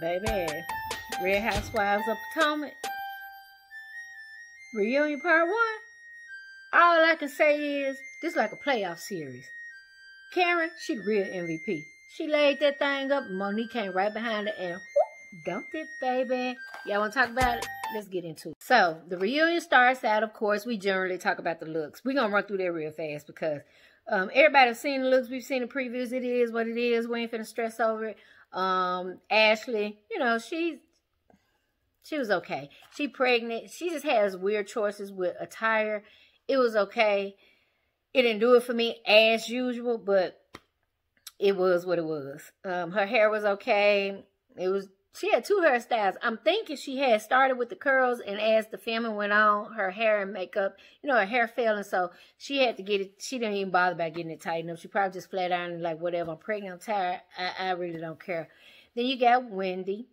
Baby, Real Housewives of Potomac, Reunion Part 1. All I can say is, this is like a playoff series. Karen, she the real MVP. She laid that thing up, and Monique came right behind her and whoop, dumped it, baby. Y'all want to talk about it? Let's get into it. So, the reunion starts out, of course, we generally talk about the looks. We're going to run through that real fast because everybody's seen the looks. We've seen the previews. It is what it is. We ain't finna stress over it. Ashley, you know, she was okay. She pregnant. She just has weird choices with attire. It was okay. It didn't do it for me as usual, but it was what it was. Her hair was okay. She had two hairstyles. I'm thinking she had started with the curls, and as the filming went on, her hair and makeup, you know, her hair fell, and so she had to get it. She didn't even bother about getting it tightened up. She probably just flat ironed like, whatever. I'm pregnant. I'm tired. I really don't care. Then you got Wendy.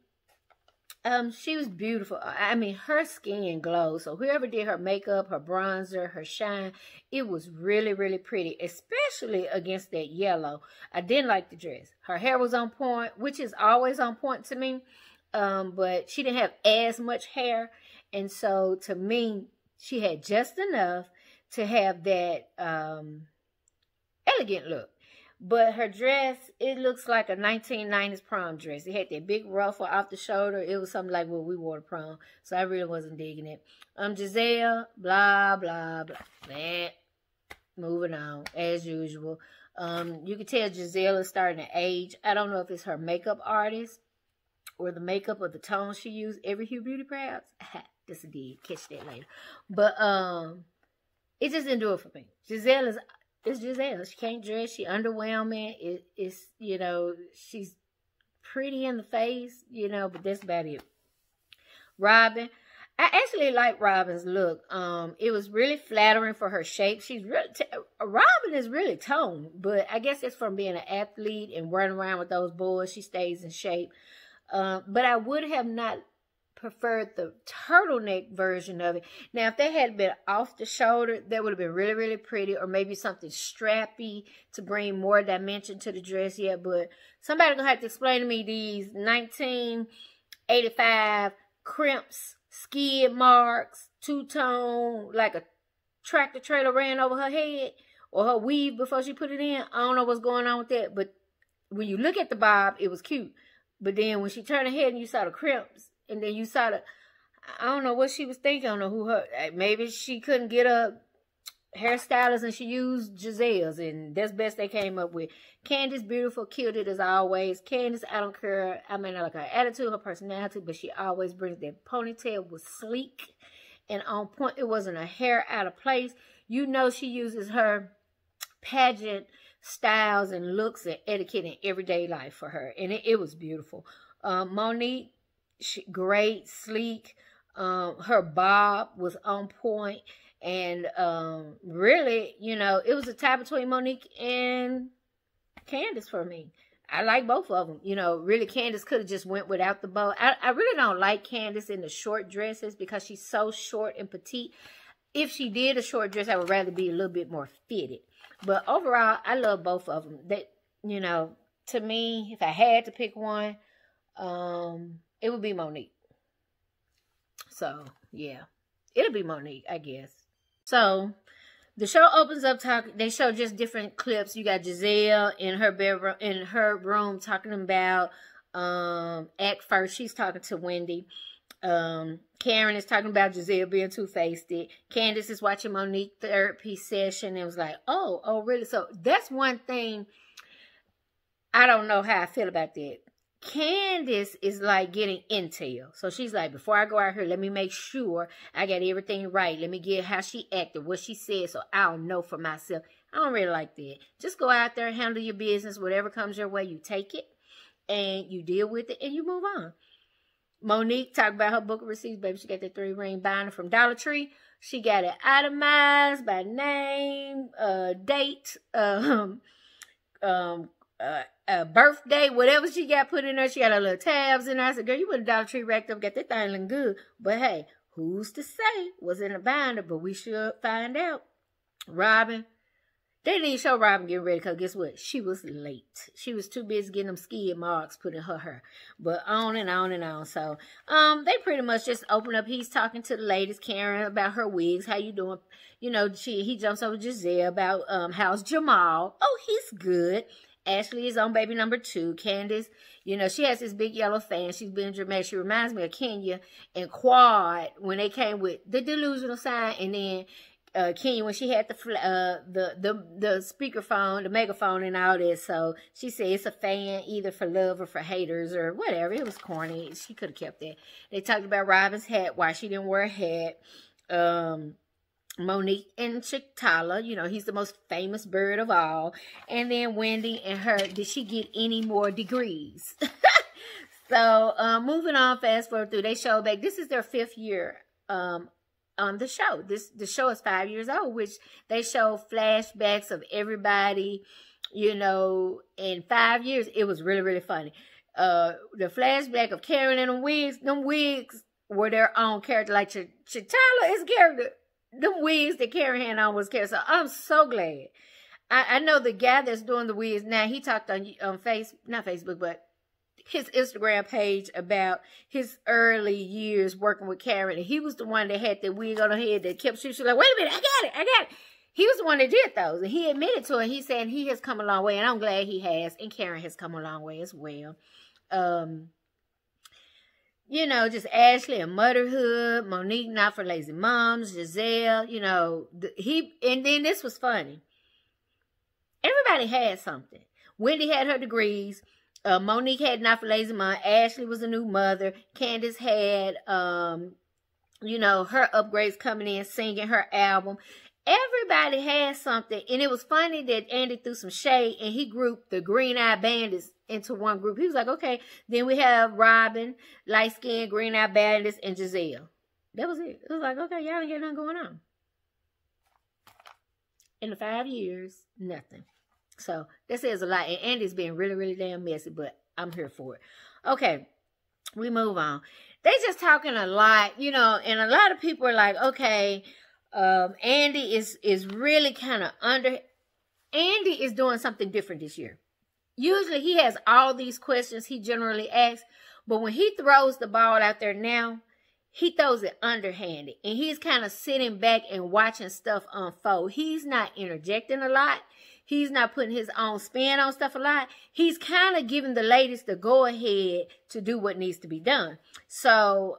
She was beautiful. I mean, her skin glowed. So whoever did her makeup, her bronzer, her shine, it was really, really pretty, especially against that yellow. I didn't like the dress. Her hair was on point, which is always on point to me. But she didn't have as much hair. And so to me, she had just enough to have that elegant look. But her dress, it looks like a 1990s prom dress. It had that big ruffle off the shoulder. It was something like what we wore to prom. So I really wasn't digging it. Giselle, blah, blah, blah. Nah. Moving on, as usual. You can tell Giselle is starting to age. I don't know if it's her makeup artist or the makeup or the tone she used. Every Hue Beauty, perhaps. This a dig. Catch that later. But it just didn't do it for me. Giselle is... It's Giselle. She can't dress. She underwhelming. It's, you know, she's pretty in the face, you know, but that's about it. Robin. I actually like Robin's look. It was really flattering for her shape. She's really, Robin is really toned, but I guess it's from being an athlete and running around with those boys. She stays in shape. But I would have not preferred the turtleneck version of it. Now, if they had been off the shoulder, that would have been really, really pretty, or maybe something strappy to bring more dimension to the dress. Yeah, but somebody gonna have to explain to me these 1985 crimps, skid marks, two-tone, like a tractor trailer ran over her head, or her weave before she put it in. I don't know what's going on with that, but when you look at the bob, it was cute. But then when she turned her head and you saw the crimps, and then you saw the, I don't know what she was thinking. I don't know who her, maybe she couldn't get a hairstylist and she used Giselle's, and that's best they came up with. Candace, beautiful, killed it as always. Candace, I don't care. I mean, I like her attitude, her personality, but she always brings that ponytail was sleek and on point. It wasn't a hair out of place. You know she uses her pageant styles and looks and etiquette in everyday life for her, and it was beautiful. Monique, great, sleek. Her bob was on point, and really, you know, it was a tie between Monique and Candace for me. I like both of them. You know, really, Candace could have just went without the bow. I really don't like Candace in the short dresses because she's so short and petite. If she did a short dress, I would rather be a little bit more fitted. But overall, I love both of them. That, you know, to me, if I had to pick one, it would be Monique. So, yeah. It'll be Monique, I guess. So, the show opens up talking. They show just different clips. You got Giselle in her bedroom, in her room, talking about act first. She's talking to Wendy. Karen is talking about Giselle being two-faced. Candace is watching Monique therapy session and was like, oh, really? So, that's one thing. I don't know how I feel about that. Candace is like getting intel. So she's like, before I go out here, let me make sure I got everything right. Let me get how she acted, what she said, so I'll know for myself. I don't really like that. Just go out there, handle your business. Whatever comes your way, you take it and you deal with it and you move on. Monique talked about her book of receipts. Baby, she got that 3-ring binder from Dollar Tree. She got it itemized by name, date, birthday, whatever she got put in there. She got her little tabs in there. I said, girl, you put a Dollar Tree racked up, got that thing looking good. But hey, who's to say what's in the binder? But we should find out. Robin, They didn't show Robin getting ready because guess what? She was late. She was too busy getting them skid marks put in her hair. But on and on and on. So, they pretty much just open up. He's talking to the ladies, Karen, about her wigs. How you doing? You know, he jumps over Giselle about, how's Jamal? Oh, he's good. Ashley is on baby number 2. Candace, you know, she has this big yellow fan. She's been dramatic. She reminds me of Kenya and Quad when they came with the delusional sign, and then Kenya when she had the speakerphone, the megaphone, and all that. So she said it's a fan either for love or for haters or whatever. It was corny. She could have kept that. They talked about Robin's hat, why she didn't wear a hat. Monique and Chitala, you know, he's the most famous bird of all. And then Wendy and her, did she get any more degrees? So, moving on, fast forward through, they show back, this is their 5th year on the show. The show is 5 years old, which they show flashbacks of everybody, you know, in 5 years. It was really, really funny. The flashback of Karen and them wigs were their own character. Like Chitala is character. Them wigs that Karen had on was character. So I'm so glad. I know the guy that's doing the wigs now, he talked on not Facebook, but his Instagram page about his early years working with Karen. And he was the one that had the wig on her head that kept shooting. She was like, wait a minute, I got it. He was the one that did those. And he admitted to it. He said he has come a long way. And I'm glad he has. And Karen has come a long way as well. You know, just Ashley and motherhood, Monique not for lazy moms, Giselle, you know, and then this was funny. Everybody had something. Wendy had her degrees. Monique had not for lazy mom. Ashley was a new mother. Candace had, you know, her upgrades coming in, singing her album. Everybody had something. And it was funny that Andy threw some shade and he grouped the Green Eye Bandits into one group. He was like, okay, then we have Robin, light-skinned, Green Eye Bandits, and Giselle. That was it. It was like, okay, y'all ain't got nothing going on. In the 5 years, nothing. So that says a lot. And Andy's being really, really damn messy, but I'm here for it. Okay, we move on. They just talking a lot, you know, and a lot of people are like, okay, Andy is really kind of Andy is doing something different this year. Usually he has all these questions he generally asks, but when he throws the ball out there now, he throws it underhanded. And he's kind of sitting back and watching stuff unfold. He's not interjecting a lot. He's not putting his own spin on stuff a lot. He's kind of giving the ladies the go-ahead to do what needs to be done. So,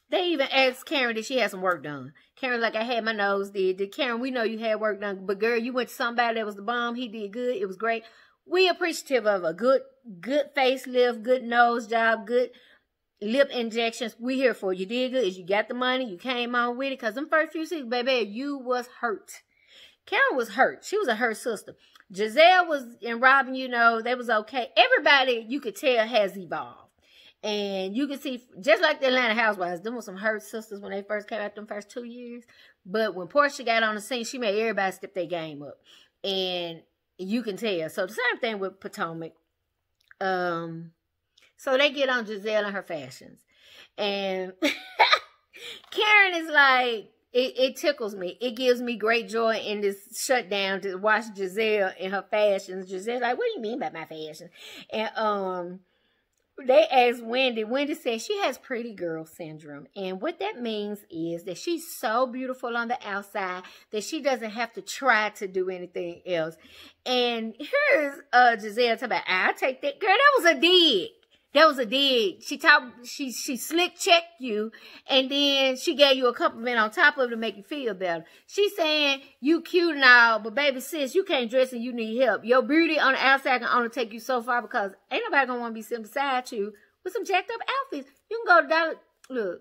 they even asked Karen, did she have some work done? Karen's like, I had my nose did. Karen, we know you had work done, but girl, you went to somebody that was the bomb. He did good. It was great. We appreciative of a good facelift, good nose job, good lip injections. We here for you. Did good. You got the money. You came on with it. Because them first few seasons, baby, you was hurt. Karen was hurt. She was a hurt sister. Giselle was, and Robin, you know, they was okay. Everybody, you could tell, has evolved. And you can see, just like the Atlanta Housewives, them were some hurt sisters when they first came out them first 2 years. But when Portia got on the scene, she made everybody step their game up. And you can tell. So the same thing with Potomac. So they get on Giselle and her fashions. And Karen is like, it tickles me. It gives me great joy in this shutdown to watch Giselle in her fashions. Giselle's like, what do you mean by my fashion? And they asked Wendy. Wendy said she has pretty girl syndrome. And what that means is that she's so beautiful on the outside that she doesn't have to try to do anything else. And here's Giselle talking about, I'll take that. Girl, that was a dig. That was a dig. She slick checked you, and then she gave you a compliment on top of it to make you feel better. She's saying you cute and all, but baby sis, you can't dress and you need help. Your beauty on the outside can only take you so far because ain't nobody gonna want to be sitting beside you with some jacked up outfits. You can go to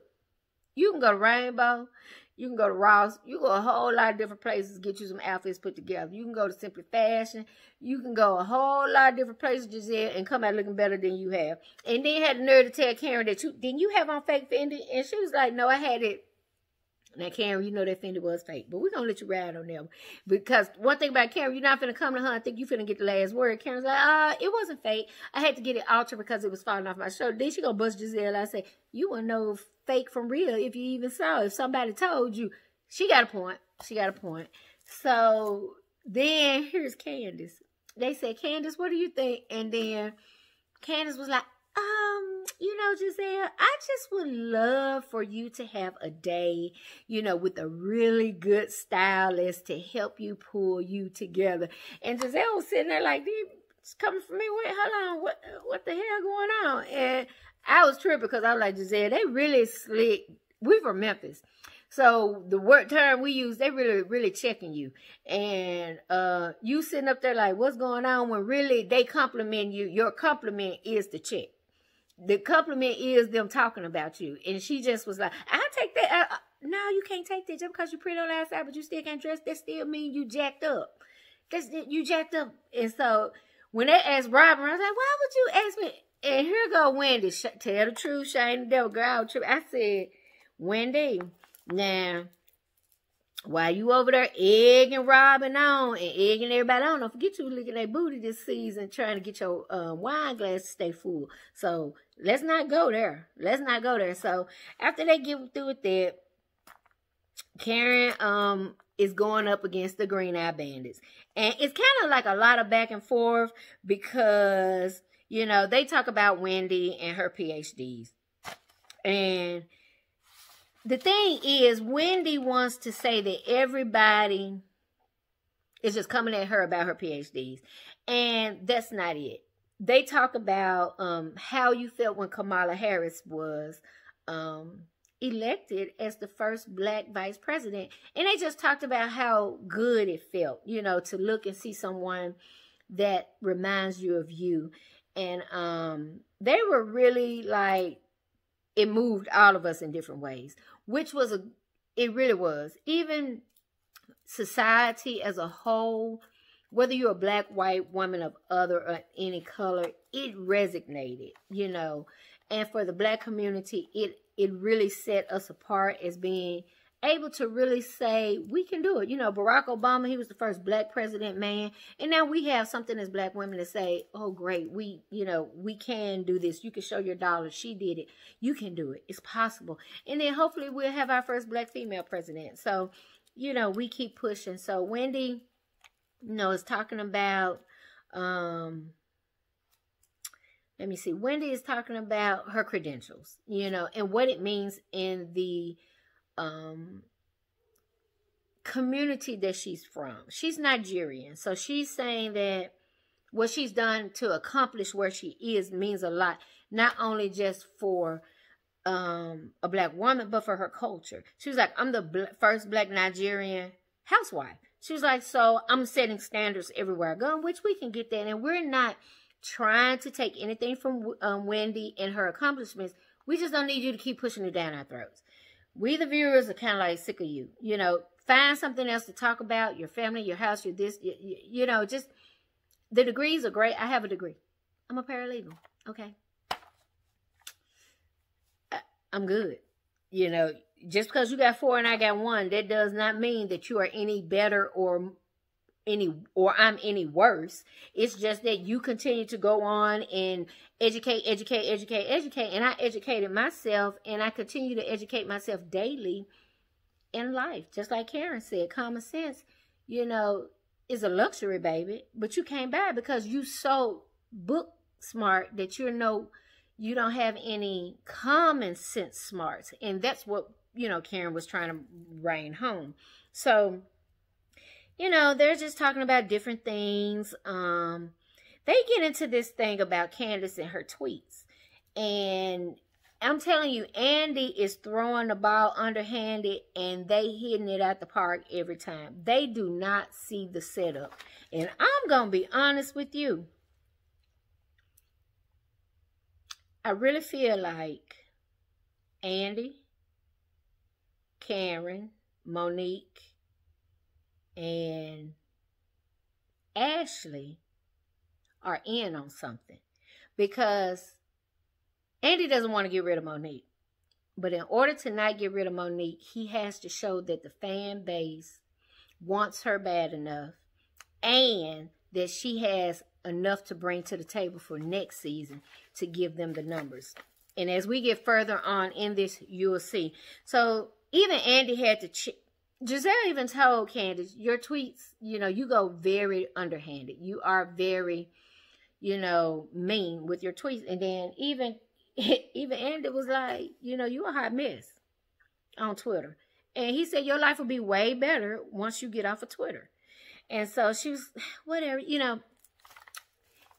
you can go to Rainbow. You can go to Ross. You can go a whole lot of different places to get you some outfits put together. You can go to Simply Fashion. You can go a whole lot of different places, Giselle, and come out looking better than you have. And then had the nerve to tell Karen that didn't you have on fake Fendi? And she was like, no, I had it. Now, Karen, you know that Fendi was fake. But we're going to let you ride on them. Because one thing about Karen, you're not finna come to her and think you finna get the last word. Karen's like, it wasn't fake. I had to get it altered because it was falling off my shoulder. Then she going to bust Giselle. I say, you wouldn't know fake from real if you even saw it. If somebody told you. She got a point. She got a point. So then here's Candace. They said, Candace, what do you think? And then Candace was like, you know, Giselle, I just would love for you to have a day, you know, with a really good stylist to help you pull you together. And Giselle was sitting there like, it's coming from me. Wait, hold on. What the hell going on? And I was tripping because I was like, Giselle, they really slick. We from Memphis. So the word term we use, they really checking you. And you sitting up there like, what's going on? When really they compliment you. Your compliment is the check. The compliment is them talking about you. And she just was like, I'll take that. No, you can't take that just because you're pretty on the outside, but you still can't dress. That still means you jacked up. You jacked up. And so when they asked Robin, I was like, why would you ask me? And here go Wendy. Tell the truth, shame the devil. Girl, I said, Wendy, now, while you over there egging Robin on and egging everybody on, don't forget you licking that booty this season trying to get your wine glass to stay full. So let's not go there. Let's not go there. So after they get through with that, Karen is going up against the Green Eye Bandits. And it's kind of like a lot of back and forth because, you know, they talk about Wendy and her PhDs. And the thing is, Wendy wants to say that everybody is just coming at her about her PhDs. And that's not it. They talk about how you felt when Kamala Harris was elected as the first black vice president. And they just talked about how good it felt, you know, to look and see someone that reminds you of you. And they were really like, it moved all of us in different ways, which was it really was. Even society as a whole, whether you're a black, white, woman of other or any color, it resonated, you know. And for the black community, it really set us apart as being able to really say, we can do it. You know, Barack Obama, he was the first black president, man. And now we have something as black women to say, oh, great, we can do this. You can show your dollar. She did it. You can do it. It's possible. And then hopefully we'll have our first black female president. So, you know, we keep pushing. So Wendy, you know, is talking about, let me see. Wendy is talking about her credentials, you know, and what it means in the community that she's from. She's Nigerian. So she's saying that what she's done to accomplish where she is means a lot, not only just for a black woman, but for her culture. She was like, I'm the first black Nigerian housewife. She was like, so I'm setting standards everywhere I go, which we can get that. And we're not trying to take anything from Wendy and her accomplishments. We just don't need you to keep pushing it down our throats. We, the viewers, are kind of like sick of you. You know, find something else to talk about. Your family, your house, your this. You know, just the degrees are great. I have a degree. I'm a paralegal. Okay. I'm good. You know, just because you got 4 and I got 1, that does not mean that you are any better or I'm any worse. It's just that you continue to go on and educate. And I educated myself, and I continue to educate myself daily in life. Just like Karen said, common sense, you know, is a luxury, baby. But you can't buy it because you so book smart that you don't have any common sense smarts. And that's what, you know, Karen was trying to bring home. So, you know, they're just talking about different things. They get into this thing about Candace and her tweets. And I'm telling you, Andy is throwing the ball underhanded, and they hitting it at the park every time. They do not see the setup. And I'm going to be honest with you. I really feel like Andy, Karen, Monique, and Ashley are in on something, because Andy doesn't want to get rid of Monique. But in order to not get rid of Monique, he has to show that the fan base wants her bad enough and that she has enough to bring to the table for next season to give them the numbers. And as we get further on in this, you'll see. So even Andy had to Giselle even told Candace, your tweets, you go very underhanded. You are very, mean with your tweets. And then even Andy was like, you a hot mess on Twitter. And he said your life will be way better once you get off of Twitter. And so she was, whatever,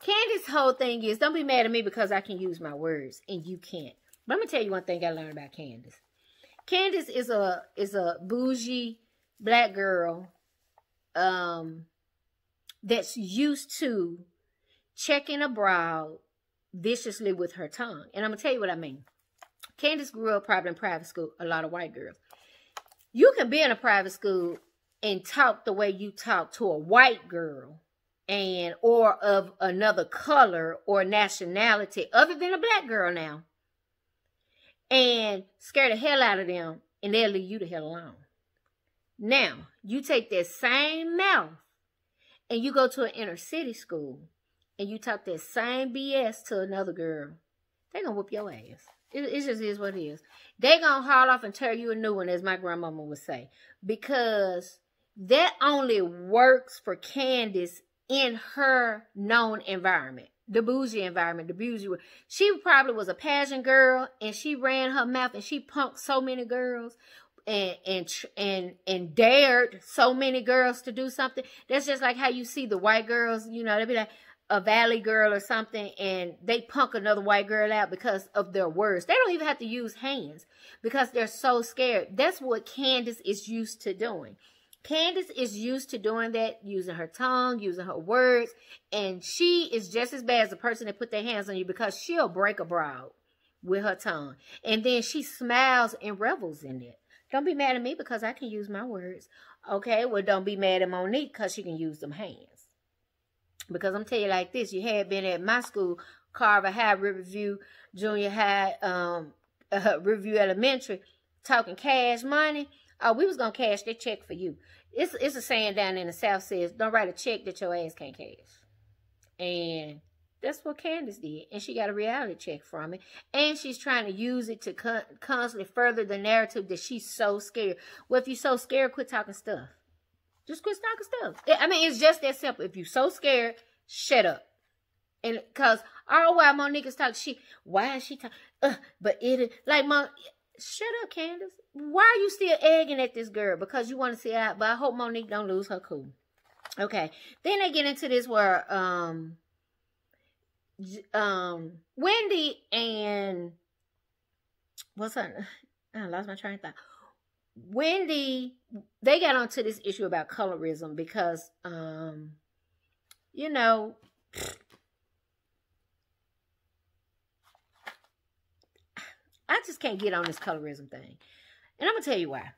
Candace's whole thing is, don't be mad at me because I can use my words and you can't. But I'm going to tell you one thing I learned about Candace. Candace is a bougie black girl that's used to checking abroad viciously with her tongue. And I'm going to tell you what I mean. Candace grew up probably in private school, a lot of white girls. You can be in a private school and talk the way you talk to a white girl or of another color or nationality other than a black girl now, and scare the hell out of them, and they'll leave you the hell alone. Now, you take that same mouth and you go to an inner city school and you talk that same BS to another girl, they're going to whoop your ass. It just is what it is. They're going to haul off and tear you a new one, as my grandmama would say, because that only works for Candace in her known environment. The bougie environment, the bougie world. She probably was a pageant girl, and she ran her mouth, and she punked so many girls, and dared so many girls to do something. That's just like how you see the white girls, they'll be like a valley girl or something, and they punk another white girl out because of their words. They don't even have to use hands because they're so scared. That's what Candace is used to doing. Candace is used to doing that, using her tongue, using her words, and she is just as bad as the person that put their hands on you because she'll break a brow with her tongue. And then she smiles and revels in it. Don't be mad at me because I can use my words. Okay, well, don't be mad at Monique because she can use them hands. Because I'm telling you like this, you had been at my school, Carver High, Riverview, Junior High, Riverview Elementary, talking cash money. Oh, we was going to cash that check for you. It's a saying down in the South says, don't write a check that your ass can't cash. And that's what Candace did. And she got a reality check from it. And she's trying to use it to constantly further the narrative that she's so scared. Well, if you're so scared, quit talking stuff. Just quit talking stuff. I mean, it's just that simple. If you're so scared, shut up. And because all while Monique is talking, why is she talking? But it, like, shut up, Candace. Why are you still egging at this girl? Because you want to see out. But I hope Monique don't lose her cool. Okay. Then they get into this where Wendy and what's her? I lost my train of thought. Wendy, they got onto this issue about colorism because I just can't get on this colorism thing. And I'm going to tell you why.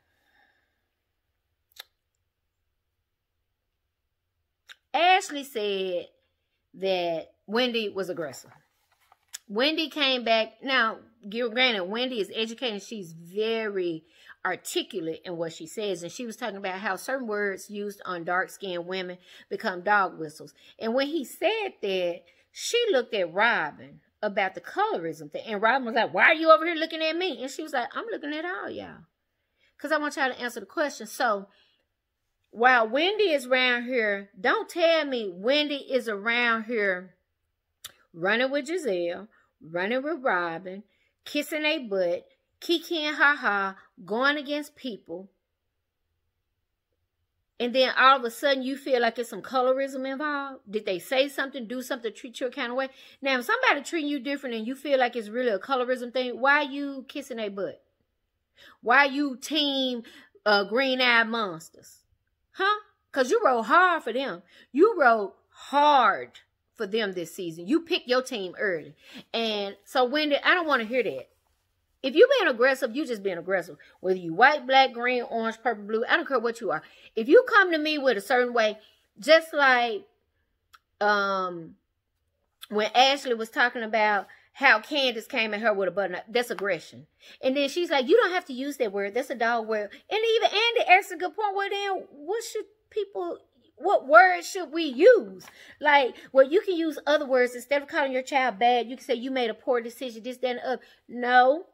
Ashley said that Wendy was aggressive. Wendy came back. Now, granted, Wendy is educated. She's very articulate in what she says. And she was talking about how certain words used on dark-skinned women become dog whistles. And when he said that, she looked at Robin about the colorism thing. And Robin was like, why are you over here looking at me? And she was like, I'm looking at all y'all. Because I want y'all to answer the question. So, while Wendy is around here, don't tell me Wendy is around here running with Giselle, running with Robin, kissing a butt, kikiing ha-ha, going against people. And then all of a sudden you feel like there's some colorism involved. Did they say something, do something, treat you a kind of way? Now, if somebody treating you different and you feel like it's really a colorism thing, why are you kissing a butt? Why are you team green-eyed monsters? Huh? Because you rode hard for them. You rode hard for them this season. You picked your team early. And so, Wendy, I don't want to hear that. If you being aggressive, you just being aggressive. Whether you white, black, green, orange, purple, blue, I don't care what you are. If you come to me with a certain way, just like when Ashley was talking about how Candace came at her with a button up, that's aggression. And then she's like, you don't have to use that word. That's a dog word. And even Andy asked a good point. Well, then, what words should we use? Like, well, you can use other words. Instead of calling your child bad, you can say you made a poor decision, this, that, and the other. No.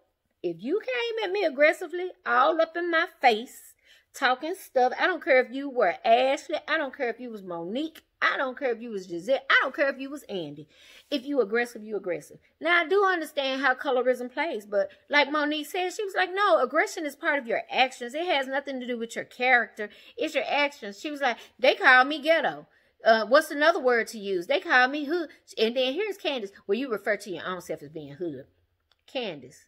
If you came at me aggressively, all up in my face, talking stuff. I don't care if you were Ashley. I don't care if you was Monique. I don't care if you was Giselle. I don't care if you was Andy. If you aggressive, you aggressive. Now, I do understand how colorism plays, but like Monique said, she was like, no, aggression is part of your actions. It has nothing to do with your character. It's your actions. She was like, they call me ghetto. What's another word to use? They call me hood. And then here's Candace, where you refer to your own self as being hood. Candace.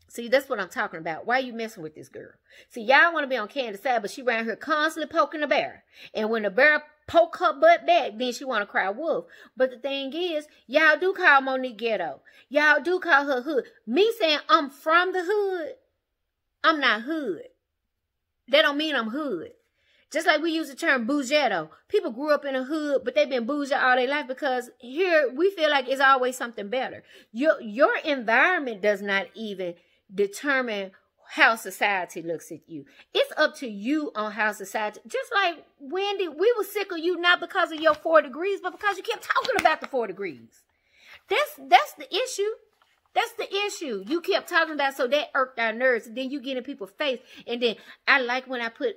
See, that's what I'm talking about. Why are you messing with this girl? See, y'all want to be on Candace's side, but she around here constantly poking the bear. And when the bear poke her butt back, then she want to cry wolf. But the thing is, y'all do call Monique ghetto. Y'all do call her hood. Me saying I'm from the hood, I'm not hood. That don't mean I'm hood. Just like we use the term bougetto. People grew up in a hood, but they've been bougie all their life because here we feel like it's always something better. Your environment does not even determine how society looks at you. It's up to you on how society, just like Wendy, we were sick of you not because of your 4 degrees, but because you kept talking about the 4 degrees. That's the issue. That's the issue. You kept talking about, so that irked our nerves. And then you get in people's face. And then I like when I put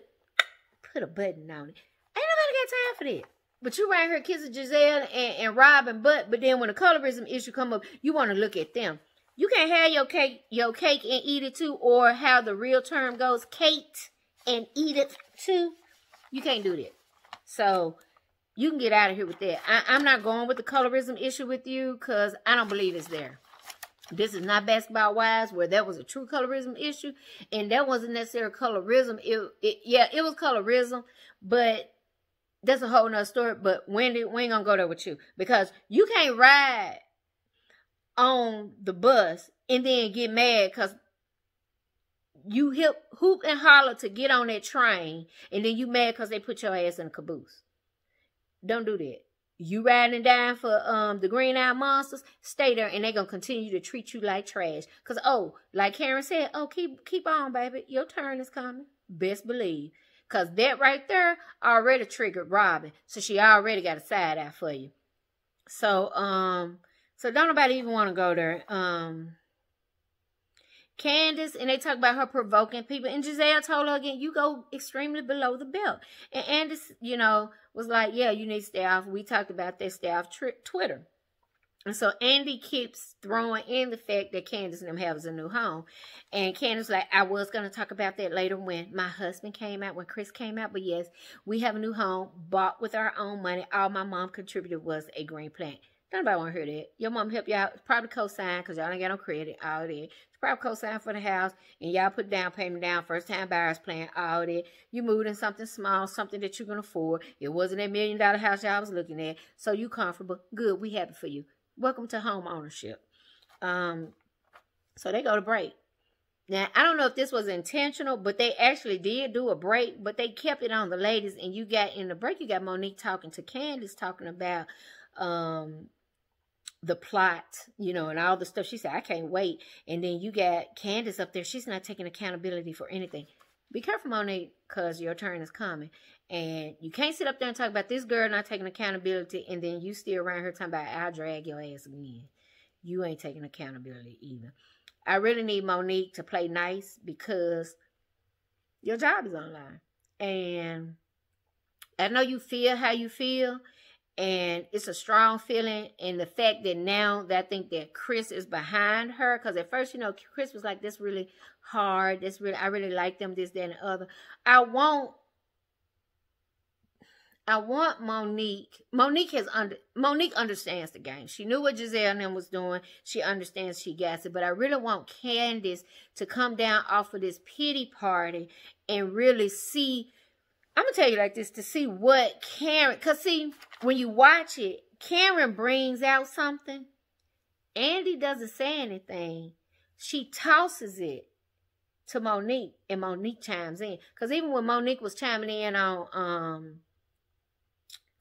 a button on it. Ain't nobody got time for that. But you right here kissing Giselle and Rob and Butt, but then when the colorism issue come up, you want to look at them. You can't have your cake and eat it too, or how the real term goes, Kate and eat it too. You can't do that. So you can get out of here with that. I'm not going with the colorism issue with you because I don't believe it's there. This is not Basketball Wives where that was a true colorism issue. And that wasn't necessarily colorism. Yeah, it was colorism, but that's a whole nother story. But Wendy, we ain't going to go there with you because you can't ride on the bus and then get mad because you hoop and holler to get on that train and then you mad because they put your ass in a caboose. Don't do that. You riding and dying for the Green Eyed Monsters, stay there and they're going to continue to treat you like trash. Because, oh, like Karen said, oh, keep on, baby. Your turn is coming. Best believe. Because that right there already triggered Robin. So she already got a side eye for you. So don't nobody even want to go there. Candace, and they talk about her provoking people. And Giselle told her again, you go extremely below the belt. And Candace, was like, yeah, you need to stay off. We talked about that, stay off Twitter. And so Andy keeps throwing in the fact that Candace and them have a new home. And Candace like, I was going to talk about that later when my husband came out, when Chris came out. But yes, we have a new home, bought with our own money. All my mom contributed was a green plant. Nobody want to hear that. Your mom help y'all. Probably co-sign because y'all ain't got no credit. All that. It's probably co-sign for the house. And y'all put down payment down. First time buyers plan. All that. You moved in something small. Something that you can afford. It wasn't that $1 million house y'all was looking at. So you comfortable. Good. We happy for you. Welcome to home ownership. So they go to break. Now, I don't know if this was intentional, but they actually did do a break. But they kept it on the ladies. And you got in the break, you got Monique talking to Candace, talking about the plot, and all the stuff. She said, I can't wait. And then you got Candace up there. She's not taking accountability for anything. Be careful, Monique, because your turn is coming. And you can't sit up there and talk about this girl not taking accountability, and then you still around here talking about, I'll drag your ass again. You ain't taking accountability either. I really need Monique to play nice because your job is online. And I know you feel how you feel. And it's a strong feeling. And the fact that now that I think that Chris is behind her. Because at first, Chris was like, this really hard. I really like them, this, that, and the other. I want Monique. Monique understands the game. She knew what Giselle and them was doing. She understands, she gets it. But I really want Candace to come down off of this pity party and really see. I'm going to tell you like this, to see what Karen, because see, when you watch it, Karen brings out something. Andy doesn't say anything. She tosses it to Monique, and Monique chimes in. Because even when Monique was chiming in on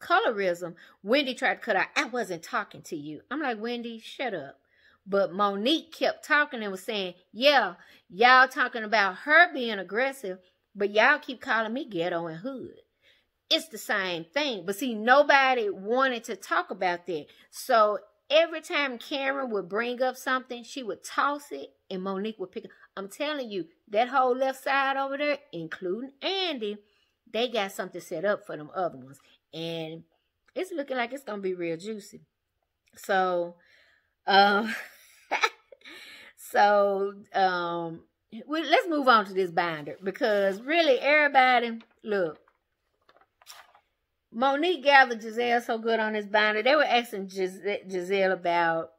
colorism, Wendy tried to cut out, I wasn't talking to you. I'm like, Wendy, shut up. But Monique kept talking and was saying, yeah, y'all talking about her being aggressive, but y'all keep calling me ghetto and hood. It's the same thing. But see, nobody wanted to talk about that. So every time Karen would bring up something, she would toss it and Monique would pick it. I'm telling you, that whole left side over there, including Andy, they got something set up for them other ones. And it's looking like it's going to be real juicy. So, let's move on to this binder. Because really, everybody, look. Monique gathered Gizelle so good on this binder. They were asking Gizelle about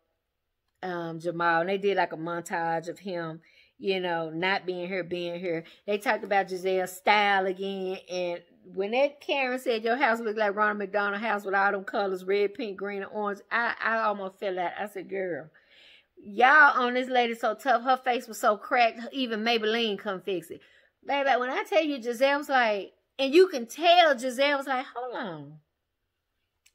Jamal. And they did like a montage of him, you know, not being here, being here. They talked about Gizelle's style again. And when that Karen said, your house looked like Ronald McDonald house with all them colors, red, pink, green, and orange, I almost fell out. I said, girl, y'all on this lady so tough. Her face was so cracked. Even Maybelline couldn't fix it. Baby, when I tell you, Gizelle was like, and you can tell Gizelle was like, hold on.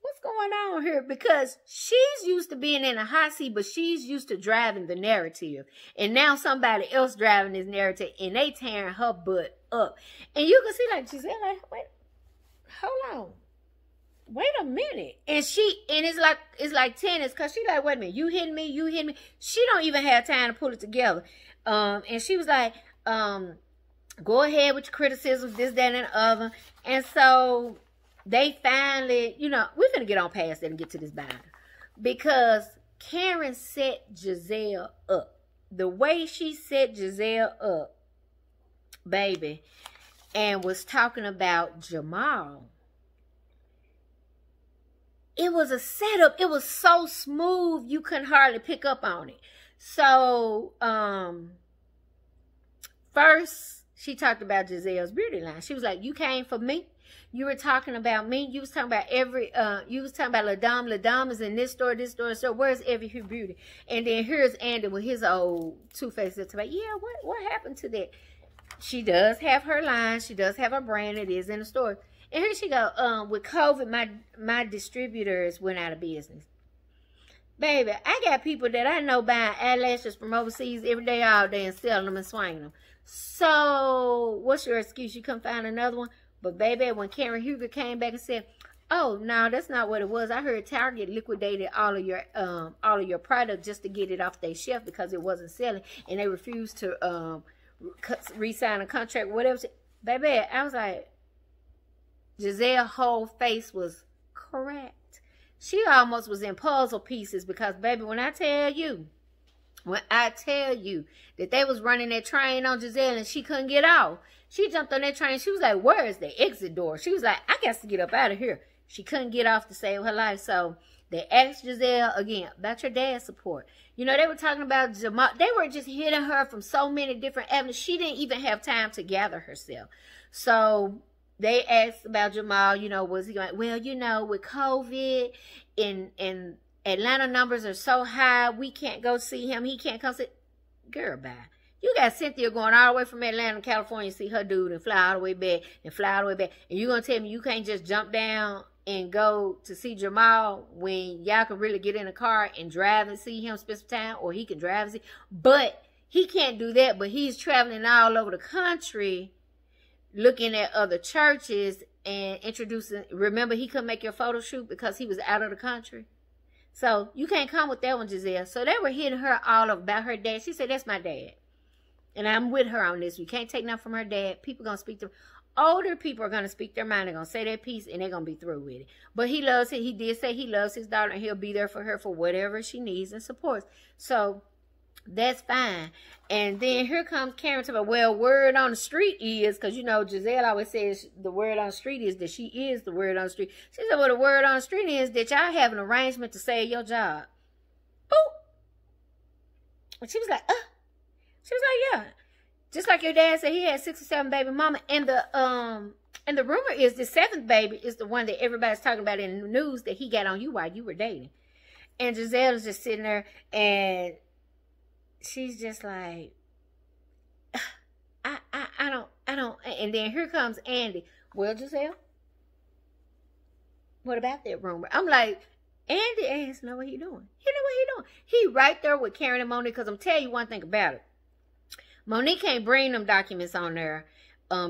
What's going on here? Because she's used to being in a hot seat, but she's used to driving the narrative. And now somebody else driving this narrative, and they tearing her butt up. And you can see like Gizelle like, wait, hold on. Wait a minute. And it's like tennis, because she like, wait a minute, you hitting me, you hitting me. She don't even have time to pull it together. And she was like, go ahead with your criticisms, this, that, and the other. And so they finally, you know, we're going to get on past that and get to this binder. Because Karen set Gizelle up. The way she set Gizelle up, baby, and was talking about Jamal. It was a setup. It was so smooth, you couldn't hardly pick up on it. So, first, she talked about Gizelle's beauty line. She was like, you came for me. You were talking about me. You was talking about you was talking about LaDame. LaDame is in this store, so where's Every Hue Beauty? And then here's Andy with his old two-faced lips. About, yeah, what happened to that? She does have her line. She does have her brand. It is in the store. And here she go, with COVID, my distributors went out of business. Baby, I got people that I know buying eyelashes from overseas every day, all day, and selling them and swinging them. So, what's your excuse? You couldn't find another one? But baby, when Karen Huger came back and said, oh, no, that's not what it was. I heard Target liquidated all of your product just to get it off their shelf because it wasn't selling. And they refused to re-sign a contract, whatever. Baby, I was like, Gizelle's whole face was correct. She almost was in puzzle pieces because, baby, when I tell you that they was running that train on Gizelle and she couldn't get off, she jumped on that train. She was like, where is the exit door? She was like, I got to get up out of here. She couldn't get off to save her life. So they asked Gizelle again about your dad's support. You know, they were talking about Jamal. They were just hitting her from so many different avenues. She didn't even have time to gather herself. So they asked about Jamal, you know, was he going, well, you know, with COVID and Atlanta numbers are so high, we can't go see him. He can't come see. Girl, bye. You got Cynthia going all the way from Atlanta, California to see her dude and fly all the way back and fly all the way back. And you going to tell me you can't just jump down and go to see Jamal when y'all can really get in a car and drive and see him, spend some time, or he can drive and see. But he can't do that, but he's traveling all over the country looking at other churches and introducing. Remember, he couldn't make your photo shoot because he was out of the country. So you can't come with that one, Gizelle. So they were hitting her all about her dad. She said, that's my dad. And I'm with her on this. We can't take nothing from her dad. People going to speak to older people are going to speak their mind. They're going to say their piece and they're going to be through with it. But he loves it. He did say he loves his daughter and he'll be there for her for whatever she needs and supports. So that's fine. And then here comes Karen to me. Well, word on the street is, because you know Gizelle always says the word on the street is that she is the word on the street. She said, well, the word on the street is that y'all have an arrangement to save your job. Boop. And she was like, She was like, yeah. Just like your dad said, he had 6 or 7 baby mama. And the rumor is the 7th baby is the one that everybody's talking about in the news that he got on you while you were dating. And Gizelle is just sitting there and she's just like, I don't. And then here comes Andy. Well, Gizelle, what about that rumor? I'm like, Andy asked, know what he doing. He know what he doing. He right there with Karen and Monique, because I'm telling you one thing about it. Monique can't bring them documents on there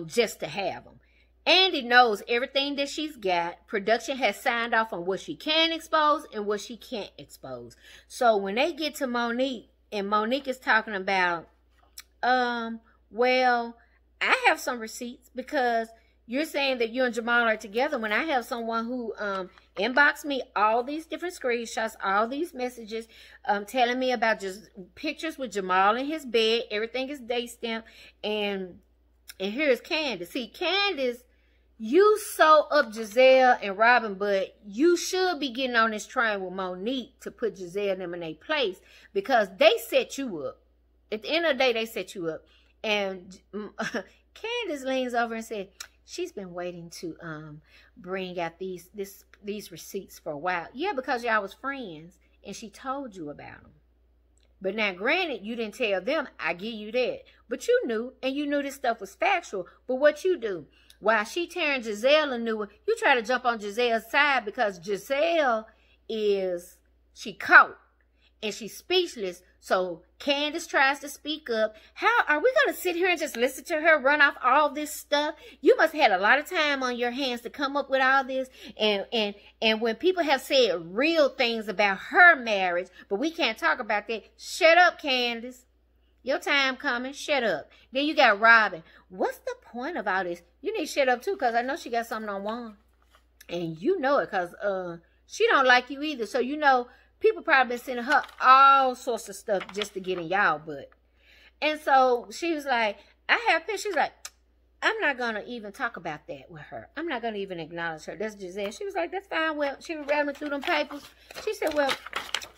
just to have them. Andy knows everything that she's got. Production has signed off on what she can expose and what she can't expose. So when they get to Monique, and Monique is talking about Well, I have some receipts because you're saying that you and Jamal are together when I have someone who inboxed me all these different screenshots, all these messages, telling me about just pictures with Jamal in his bed. Everything is date stamped. And here's Candace. See, Candace, you sew up Giselle and Robin, but you should be getting on this train with Monique to put Giselle and them in their place because they set you up. At the end of the day, they set you up. And Candace leans over and said, she's been waiting to bring out these receipts for a while. Yeah, because y'all was friends and she told you about them. But now, granted, you didn't tell them. I give you that. But you knew, and you knew this stuff was factual. But what you do, while she tearing Giselle a new one, you try to jump on Giselle's side because Giselle she caught and she's speechless. So Candace tries to speak up. How are we going to sit here and just listen to her run off all this stuff? You must have had a lot of time on your hands to come up with all this. And when people have said real things about her marriage, but we can't talk about that. Shut up, Candace. Your time coming. Shut up. Then you got Robin. What's the point of all this? You need to shut up too, because I know she got something on Juan. And you know it, because she don't like you either. So you know people probably been sending her all sorts of stuff just to get in y'all butt. And so she was like, I have pictures. She's like, I'm not going to even talk about that with her. I'm not going to even acknowledge her. That's Giselle. She was like, that's fine. Well, she was rattling through them papers. She said, well,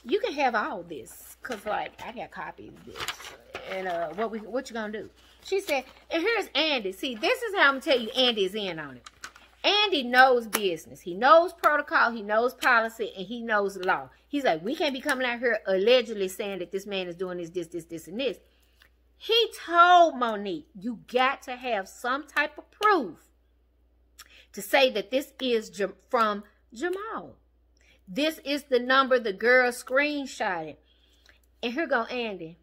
you can have all this. Because, like, I got copies of this. And what you going to do? She said, and here's Andy. See, this is how I'm going to tell you Andy is in on it. Andy knows business. He knows protocol. He knows policy. And he knows law. He's like, we can't be coming out here allegedly saying that this man is doing this, and this. He told Monique, you got to have some type of proof to say that this is from Jamal. This is the number the girl screenshotted. And here go Andy.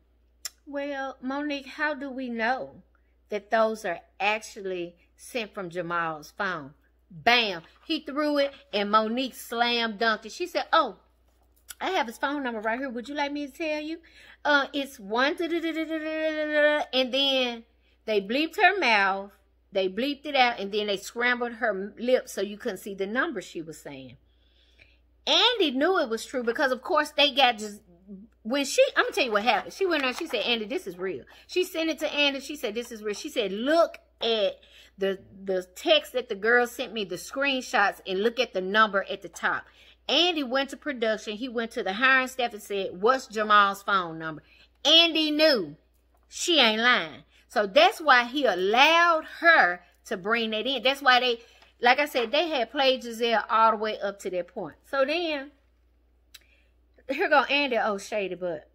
Well, Monique, how do we know that those are actually sent from Jamal's phone? Bam. He threw it and Monique slam dunked it. She said, oh, I have his phone number right here. Would you like me to tell you? It's 1, and then they bleeped her mouth. They bleeped it out, and then they scrambled her lips so you couldn't see the number she was saying. Andy knew it was true because, of course, they got just... I'm going to tell you what happened. She went on, she said, Andy, this is real. She sent it to Andy. She said, this is real. She said, look at the text that the girl sent me, the screenshots, and look at the number at the top. Andy went to production. He went to the hiring staff and said, what's Jamal's phone number? Andy knew. She ain't lying. So that's why he allowed her to bring that in. That's why they, like I said, they had played Giselle all the way up to that point. So then, here go Andy, oh, shady butt.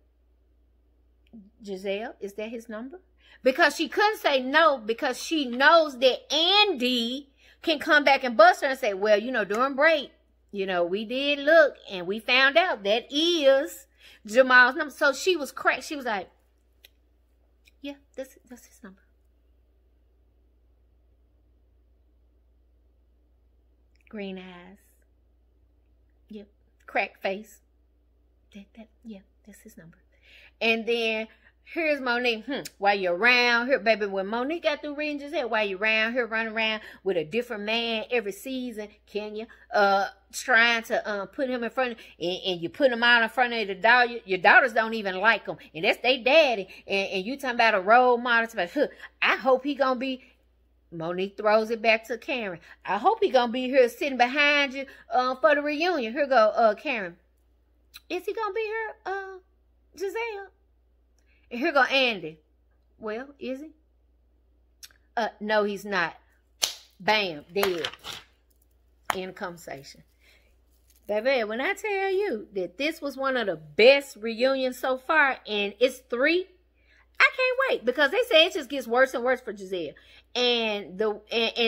Giselle, is that his number? Because she couldn't say no because she knows that Andy can come back and bust her and say, well, you know, during break, you know, we did look and we found out that is Jamal's number. So she was cracked. She was like, yeah, that's his number. Green eyes. Yep. Cracked face. Yeah, that's his number. And then here's Monique. While you're around here, baby, when Monique got through reading Giselle, while you're around here running around with a different man every season, Kenya, trying to put him in front of, and you put him out in front of the daughter. Your daughters don't even like him, and that's their daddy. And you talking about a role model. Like, I hope he gonna be. Monique throws it back to Karen. I hope he gonna be here sitting behind you for the reunion. Here go Karen. Is he gonna be here, Giselle? And here go Andy. Well, is he? No, he's not. Bam, dead. End of conversation. Baby, when I tell you that this was one of the best reunions so far, and it's 3, I can't wait because they say it just gets worse and worse for Giselle. And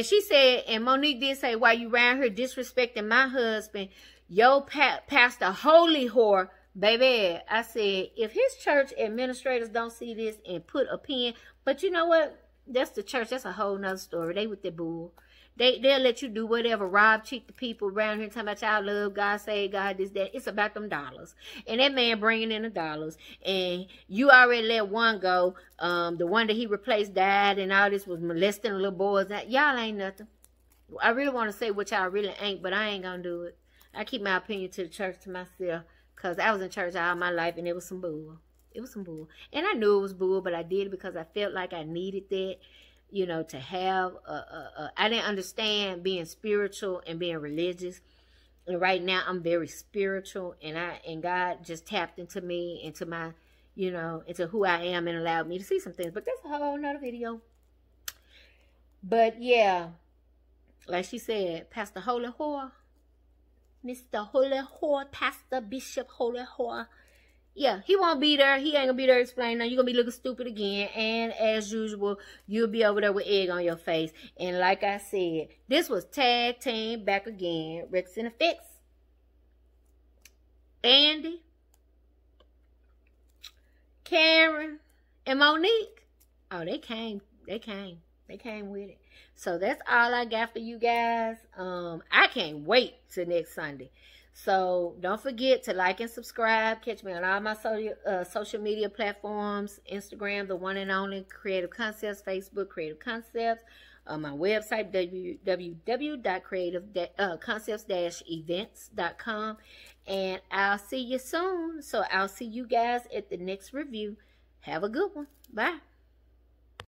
she said, and Monique did say, while you around here disrespecting my husband, yo pastor holy whore. Baby, I said, if his church administrators don't see this and put a pin, but you know what? That's the church. That's a whole nother story. They with the bull. They'll let you do whatever, rob, cheat the people around here talking about y'all love God, say God, this, that. It's about them dollars. And that man bringing in the dollars. And you already let one go. The one that he replaced died and all this was molesting little boys. Y'all ain't nothing. I really want to say what y'all really ain't, but I ain't going to do it. I keep my opinion to the church to myself. Because I was in church all my life and it was some bull. It was some bull. And I knew it was bull, but I did it because I felt like I needed that. You know, to have I didn't understand being spiritual and being religious. And right now I'm very spiritual, and God just tapped into me, into my, you know, into who I am, and allowed me to see some things. But that's a whole nother video. But yeah, like she said, Pastor Holy Whore, Mr. Holy Whore, Pastor Bishop Holy Whore. Yeah, he won't be there. He ain't gonna be there explaining nothing. You're gonna be looking stupid again. And as usual, you'll be over there with egg on your face. And like I said, this was Tag Team back again. Rex and Effects. Andy, Karen, and Monique. Oh, they came with it. So that's all I got for you guys. I can't wait till next Sunday. So don't forget to like and subscribe. Catch me on all my social media platforms. Instagram, the one and only Creative Concepts. Facebook, Creative Concepts. My website, www.creative-concepts-events.com. And I'll see you soon. So I'll see you guys at the next review. Have a good one. Bye.